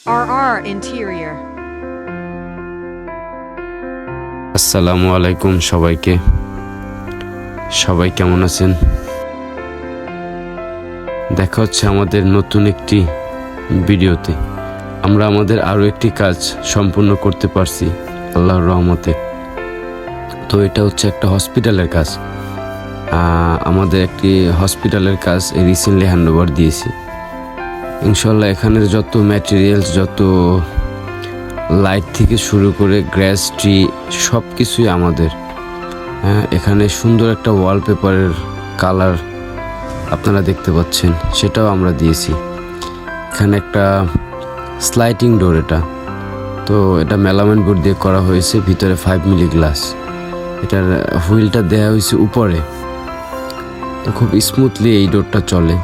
RR Interior. আসসালামু আলাইকুম সবাইকে। সবাই কেমন আছেন? দেখা হচ্ছে আমাদের নতুন একটি ভিডিওতে। আমরা আমাদের আরও একটি কাজ সম্পূর্ণ করতে পারছি আল্লাহর রহমতে। তো এটা হচ্ছে একটা হসপিটালের কাজ। আমাদের একটি হসপিটালের কাজ রিসেন্টলি হ্যান্ডওভার দিয়েছি। ইনশাল্লাহ এখানের যত ম্যাটেরিয়ালস, যত লাইট থেকে শুরু করে গ্রাস ট্রি সব কিছুই আমাদের। এখানে সুন্দর একটা ওয়ালপেপারের কালার আপনারা দেখতে পাচ্ছেন, সেটাও আমরা দিয়েছি। এখানে একটা স্লাইডিং ডোর, এটা মেলামাইন বোর্ড দিয়ে করা হয়েছে, ভিতরে 5 মিলি গ্লাস। এটার হুইলটা দেওয়া হয়েছে উপরে, তো খুব স্মুথলি এই ডোরটা চলে।